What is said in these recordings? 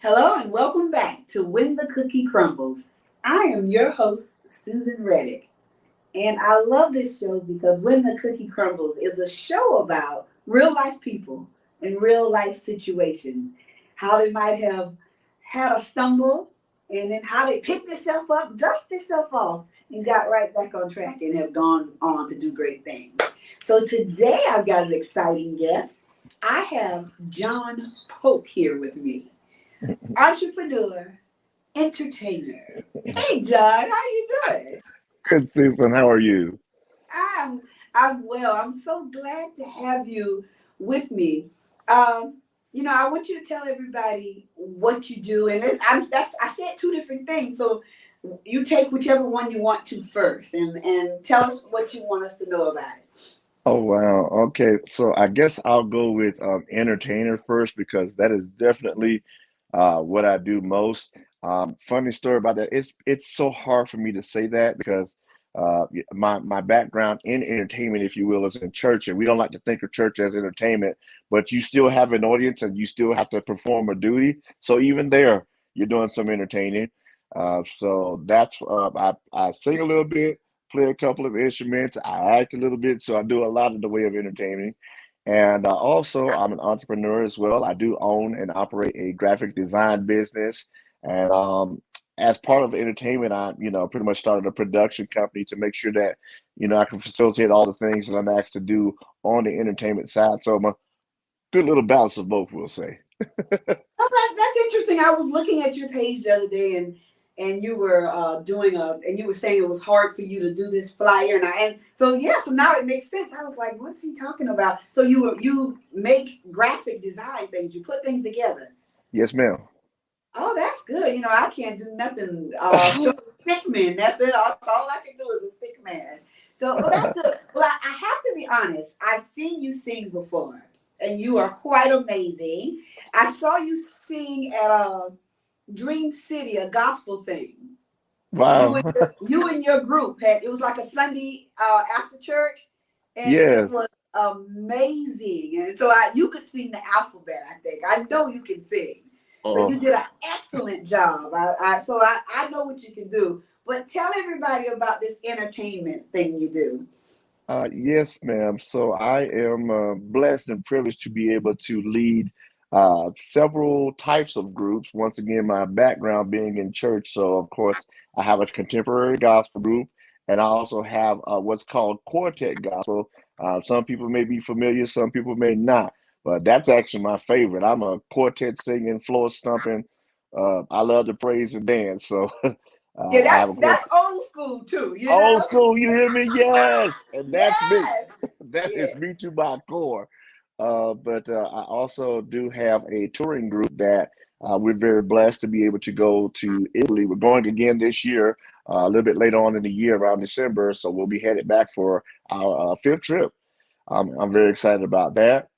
Hello and welcome back to When the Cookie Crumbles. I am your host, Susan Reddick, and I love this show because When the Cookie Crumbles is a show about real life people and real life situations, how they might have had a stumble and then how they picked themselves up, dust themselves off, and got right back on track and have gone on to do great things. So today I've got an exciting guest. I have John Polk here with me, entrepreneur, entertainer. Hey, John, how you doing? Good, Susan. How are you? I'm I'm well. I'm so glad to have you with me. Um, I want you to tell everybody what you do, and I said two different things, so you take whichever one you want to first, and tell us what you want us to know about it. Oh, wow. Okay. So I guess I'll go with entertainer first because that is definitely what I do most. Funny story about that. It's so hard for me to say that because my background in entertainment, if you will, is in church, and we don't like to think of church as entertainment, but you still have an audience and you still have to perform a duty. So even there, you're doing some entertaining. So that's I sing a little bit, play a couple of instruments. I act a little bit, so I do a lot in the way of entertaining. And also, I'm an entrepreneur as well. I do own and operate a graphic design business. And as part of entertainment, I pretty much started a production company to make sure that, I can facilitate all the things that I'm asked to do on the entertainment side. So I'm a good little balance of both, we'll say. Oh, that's interesting. I was looking at your page the other day, and you were and you were saying it was hard for you to do this flyer, and so yeah, so now it makes sense. I was like, what's he talking about? So you make graphic design things, you put things together. Yes, ma'am. Oh, that's good. I can't do nothing short of stick man. That's it. That's all I can do is a stick man. So, well, that's good. Well, I have to be honest. I've seen you sing before, and you are quite amazing. I saw you sing at Dream City, a gospel thing. You and Wow. your group had, it was like a Sunday after church, and it Yes. was amazing. And so you could sing the alphabet. I think I know you can sing. So you Oh. did an excellent job. I know what you can do. But tell everybody about this entertainment thing you do. Yes, ma'am. So I am blessed and privileged to be able to lead several types of groups. Once again, my background being in church. So, of course, I have a contemporary gospel group, and I also have what's called quartet gospel. Some people may be familiar, some people may not, but that's actually my favorite. I'm a quartet singing, floor stumping. I love to praise and dance. So, Yeah, I have a that's quartet. old school too. Old school, you hear me? Yes, and that's me. Yes. That Yeah. is me to my core. But I also do have a touring group that we're very blessed to be able to go to Italy. We're going again this year, a little bit later on in the year, around December. So we'll be headed back for our fifth trip. I'm very excited about that.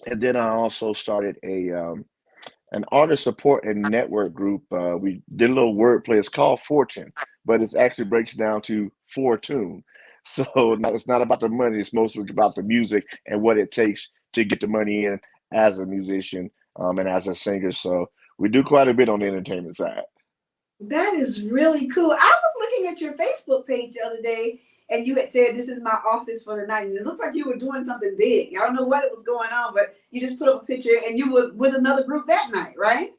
And then I also started an artist support and network group. We did a little wordplay. It's called Fortune, but it actually breaks down to Fortune. So it's not about the money. It's mostly about the music and what it takes to get the money in as a musician and as a singer. So we do quite a bit on the entertainment side. That is really cool. I was looking at your Facebook page the other day, and you had said, "This is my office for the night." And it looks like you were doing something big. I don't know what it was going on, but you just put up a picture, and you were with another group that night, right?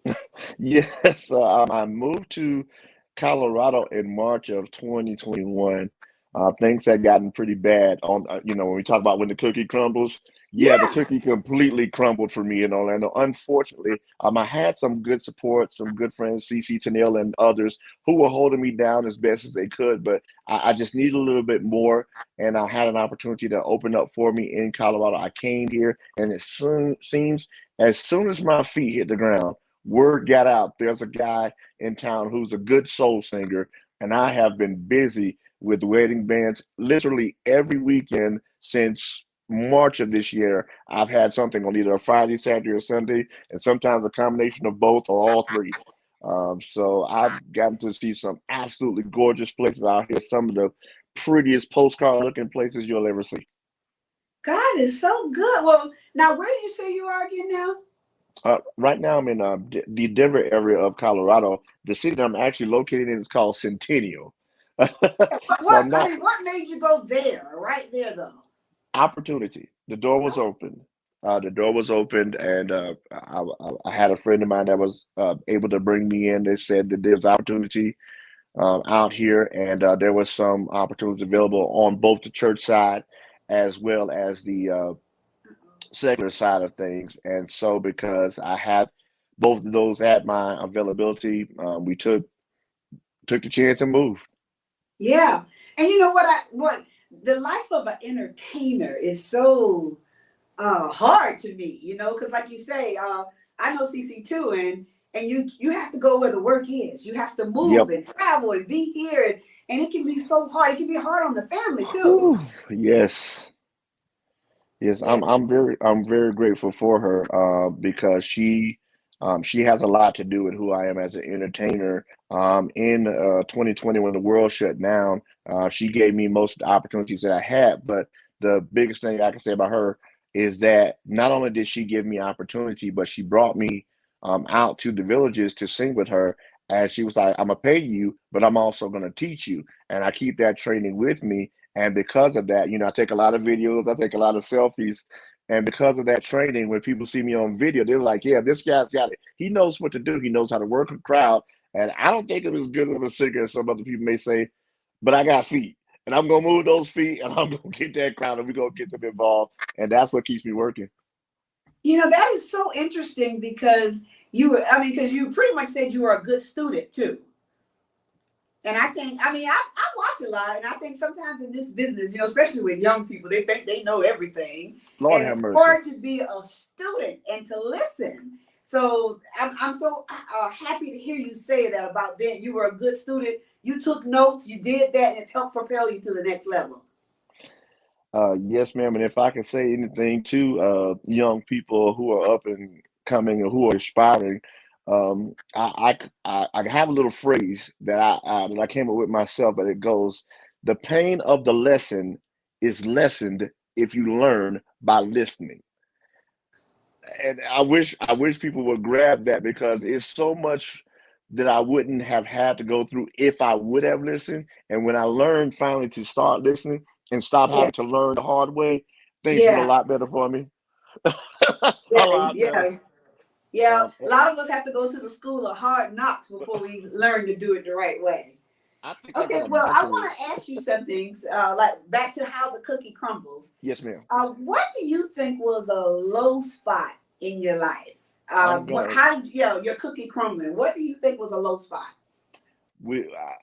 Yes, I moved to Colorado in March of 2021. Things had gotten pretty bad when we talk about when the cookie crumbles. Yeah, the Yeah. cookie completely crumbled for me in Orlando. Unfortunately, I had some good support, some good friends, CC Tennell and others, who were holding me down as best as they could, but I just needed a little bit more, and I had an opportunity to open up for me in Colorado. I came here, and it soon seems as soon as my feet hit the ground, word got out. There's a guy in town who's a good soul singer, and I have been busy with wedding bands literally every weekend since March of this year. I've had something on either a Friday, Saturday, or Sunday, and sometimes a combination of both or all three. So I've gotten to see some absolutely gorgeous places out here, some of the prettiest postcard looking places you'll ever see. God is so good. Well, now where do you say you are again now? Right now, I'm in the Denver area of Colorado. The city that I'm actually located in is called Centennial. So What I'm I not mean, what made you go there, right there though? opportunity. The door was open. The door was opened, and I had a friend of mine that was able to bring me in. They said that there's opportunity out here, and there was some opportunities available on both the church side as well as the secular side of things. And so, because I had both of those at my availability, we took the chance and moved. Yeah, and you know what the life of an entertainer is so hard to me, because like you say, I know CC too, and you have to go where the work is. You have to move Yep. and travel and be here, and it can be so hard. It can be hard on the family too. Whew. Yes. Yes, Yeah, I'm very grateful for her because she has a lot to do with who I am as an entertainer. In 2020, when the world shut down, she gave me most of the opportunities that I had. But the biggest thing I can say about her is that not only did she give me opportunity, but she brought me out to the villages to sing with her. And she was like, "I'm gonna pay you, but I'm also gonna teach you." And I keep that training with me, and because of that, I take a lot of videos, I take a lot of selfies. And because of that training, when people see me on video, they're like, yeah, this guy's got it. He knows what to do. He knows how to work a crowd. And I don't think I'm as good of a singer as some other people may say, but I got feet. And I'm going to move those feet and I'm going to get that crowd and we're going to get them involved. And that's what keeps me working. that is so interesting because because you pretty much said you were a good student too. And I think, I watch a lot, and I think sometimes in this business, especially with young people, they think they know everything, Lord and have it's mercy. hard to be a student and to listen. So I'm so happy to hear you say that about Ben. You were a good student. You took notes. You did that, and it's helped propel you to the next level. Yes, ma'am. And if I can say anything to young people who are up and coming or who are aspiring, I have a little phrase that I came up with myself, but it goes, "The pain of the lesson is lessened if you learn by listening." And I wish people would grab that because it's so much that I wouldn't have had to go through if I would have listened. And when I learned finally to start listening and stop Yeah, having to learn the hard way, things went a yeah, lot better for me. A yeah, lot better. yeah, yeah. Um, A lot of us have to go to the school of hard knocks before we learn to do it the right way. I think I got Okay, a well, I bachelor's. want to ask you some things, like back to how the cookie crumbles. Yes, ma'am. What do you think was a low spot in your life? I'm gonna. How did your cookie crumbling? What do you think was a low spot?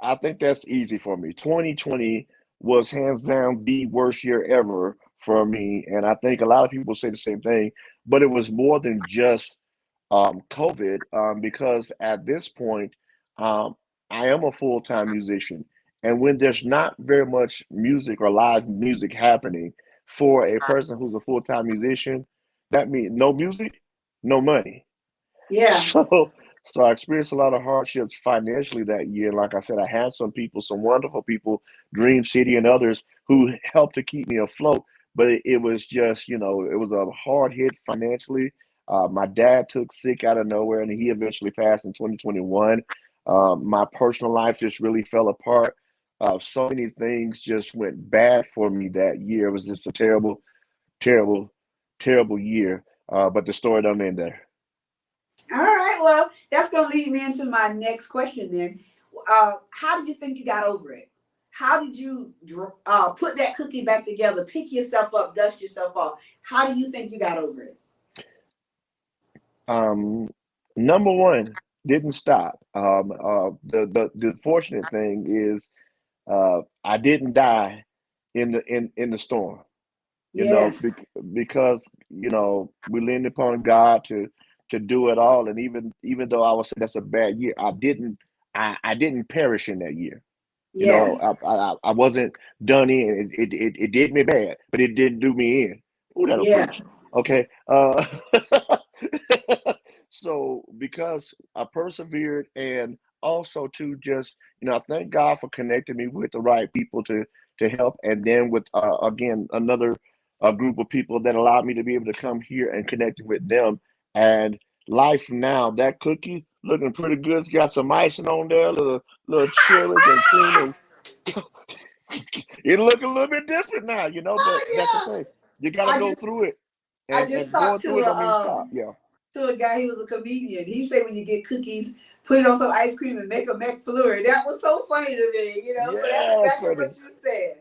I think that's easy for me. 2020 was hands down the worst year ever for me, and I think a lot of people say the same thing. But it was more than just COVID, because at this point, um, I am a full-time musician. And when there's not very much music or live music happening for a person who's a full-time musician, that means no music, no money. Yeah, So, so I experienced a lot of hardships financially that year. Like I said, I had some people, some wonderful people, Dream City and others, who helped to keep me afloat. But it was just, it was a hard hit financially. My dad took sick out of nowhere, and he eventually passed in 2021. My personal life just really fell apart. So many things just went bad for me that year. It was just a terrible, terrible, terrible year. But the story don't end there. all right. Well, that's gonna lead me into my next question. Then, how do you think you got over it? How did you put that cookie back together, pick yourself up, dust yourself off? How do you think you got over it? Um, Number one, didn't stop. The fortunate thing is I didn't die in the storm. You know, Yes, because we leaned upon God to do it all, and even though I would say that's a bad year, I didn't perish in that year. yes, I wasn't done in. It did me bad, but it didn't do me in. Ooh, that'll yeah. preach. Okay. So because I persevered, and also to just, I thank God for connecting me with the right people to help, and then with again another group of people that allowed me to be able to come here and connect with them and life now. That cookie looking pretty good. It's got some icing on there, little cherries and cream, and it look a little bit different now, but that's the Oh thing. You got to yeah. go through it, I and just going talked through it don't mean stop. Yeah. to a guy. He was a comedian. He said when you get cookies, put it on some ice cream and make a McFlurry. That was so funny to me. So that's Yes, exactly buddy. what you said.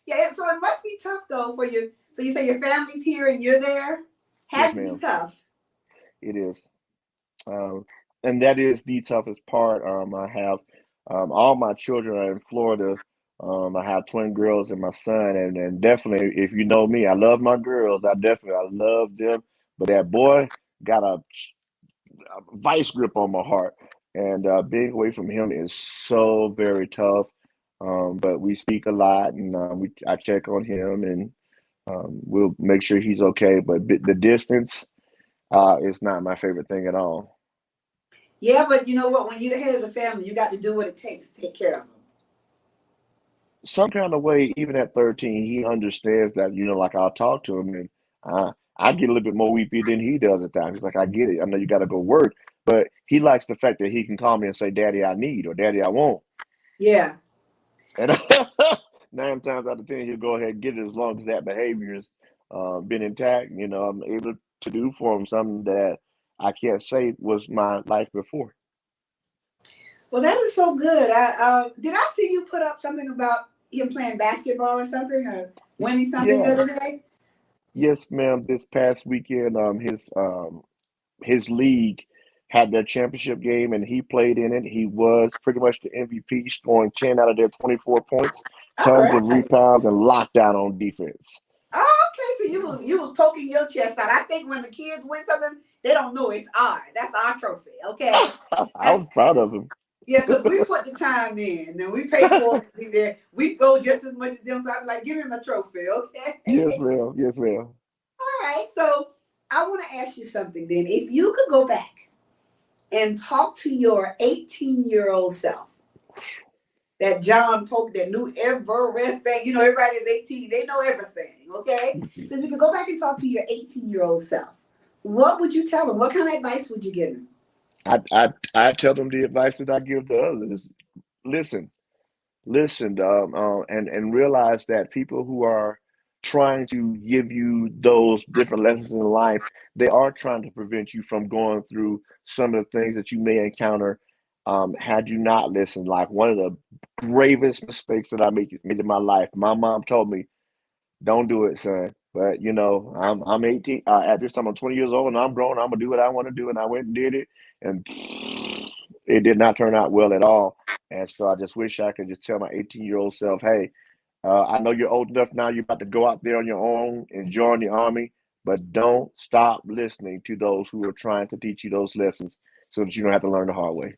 Yeah. So it must be tough though for you. So you say your family's here and you're there. Yes, Had to be ma'am. tough. It is. Um, and that is the toughest part. I have all my children are in Florida. I have twin girls and my son, and definitely, if you know me, I love my girls. I love them, but that boy got a vice grip on my heart, and being away from him is so very tough. But we speak a lot, and I check on him, and we'll make sure he's okay. But the distance is not my favorite thing at all. Yeah, but you know what? When you're the head of the family, you got to do what it takes to take care of them. Some kind of way, even at 13, he understands that, like I'll talk to him and I get a little bit more weepy than he does at times. He's like, I get it. I know you got to go work, but he likes the fact that he can call me and say, Daddy, I need, or Daddy, I want. Yeah. And 9 times out of 10, he'll go ahead and get it as long as that behavior has been intact. I'm able to do for him something that I can't say was my life before. Well, that is so good. Did I see you put up something about him playing basketball or something, or winning something the Yeah. other day? Yes, ma'am. This past weekend, his league had their championship game and he played in it. He was pretty much the MVP, scoring 10 out of their 24 points, All tons of right. rebounds, and lockdown on defense. Oh, okay. So you was poking your chest out. I think when the kids win something, they don't know it's ours. That's our trophy. Okay. I was proud of him. Yeah, because we put the time in and we pay for it to be there. We go just as much as them. So I'm like, give him a trophy, Yes, okay? ma'am. Yes, ma'am. All right. So I want to ask you something then. If you could go back and talk to your 18-year-old self, that John Polk that knew everything. Everybody is 18, they know everything, okay? So if you could go back and talk to your 18-year-old self, what would you tell him? What kind of advice would you give him? I tell them the advice that I give to others. Listen, listen, and realize that people who are trying to give you those different lessons in life, they are trying to prevent you from going through some of the things that you may encounter had you not listened. Like one of the gravest mistakes that I made in my life, my mom told me, "Don't do it, son." But I'm 18 at this time. I'm 20 years old, and I'm grown. I'm gonna do what I want to do, and I went and did it, and it did not turn out well at all. And so I just wish I could just tell my 18-year-old self, "Hey, I know you're old enough now. You're about to go out there on your own and join the army, but don't stop listening to those who are trying to teach you those lessons, so that you don't have to learn the hard way."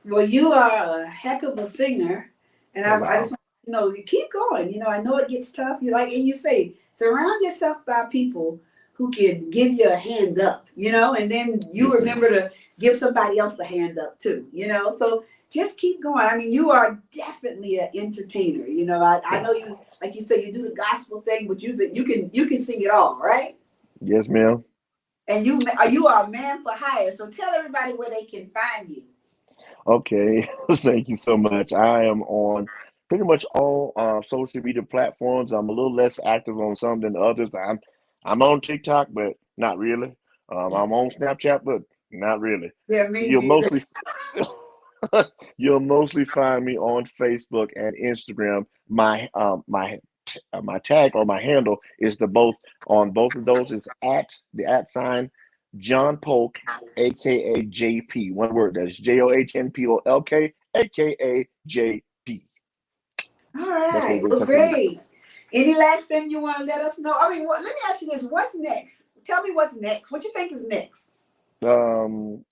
Well, you are a heck of a singer, and Oh I just wow! want you know you keep going. I know it gets tough. And you say surround yourself by people who can give you a hand up. And then you Yes, ma'am. remember to give somebody else a hand up too. So just keep going. I mean, you are definitely an entertainer. I know you, like you said, you do the gospel thing, but you can sing it all, right? Yes, ma'am. And you are a man for hire. So tell everybody where they can find you. Okay, thank you so much. I am on pretty much all social media platforms. I'm a little less active on some than others. I'm on TikTok, but not really. I'm on Snapchat, but not really. Yeah, me You'll neither. mostly you'll mostly find me on Facebook and Instagram. My tag or my handle is the both on both of those is at the at sign John Polk, aka JP. One word, that's JOHNPOLK, aka JP. All That's where right. you get in Well, touch with me. great. Any last thing you want to let us know? I mean, let me ask you this. What's next? Tell me what's next. What you think is next? Um,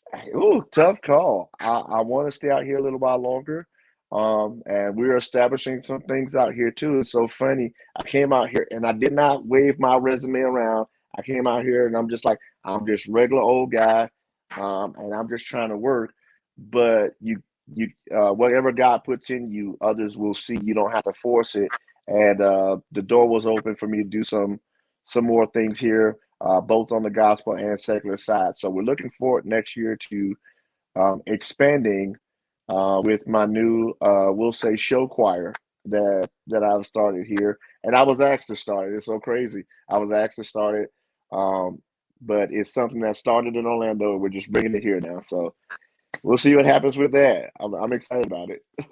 Tough call. I want to stay out here a little while longer. And we're establishing some things out here too. It's so funny. I came out here and I did not wave my resume around. I came out here and I'm just like, I'm just regular old guy. And I'm just trying to work. But whatever God puts in you, others will see. You don't have to force it. And the door was open for me to do some more things here. both on the gospel and secular side. So we're looking forward next year to expanding with my new, we'll say, show choir that I've started here. And I was asked to start it. It's so crazy. I was asked to start it, but it's something that started in Orlando. We're just bringing it here now. So we'll see what happens with that. I'm excited about it. All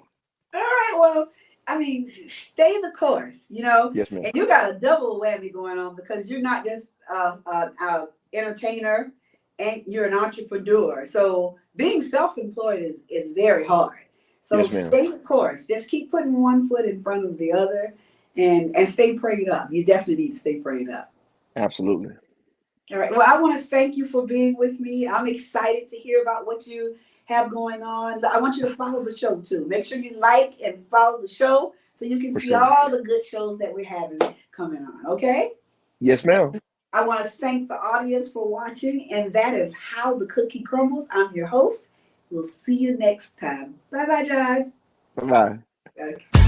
right, well, I mean, stay the course, Yes, ma'am. and you got a double whammy going on because you're not just a entertainer and you're an entrepreneur. So being self-employed is very hard. So Yes, ma'am. stay the course. Just keep putting one foot in front of the other and stay prayed up. You definitely need to stay prayed up. Absolutely. All right. Well, I want to thank you for being with me. I'm excited to hear about what you have going on. I want you to follow the show too. Make sure you like and follow the show so you can For see sure. all the good shows that we're having coming on. Okay. Yes, ma'am. I want to thank the audience for watching, and that is How the Cookie Crumbles. I'm your host. We'll see you next time. Bye bye, John. Bye-bye. Okay.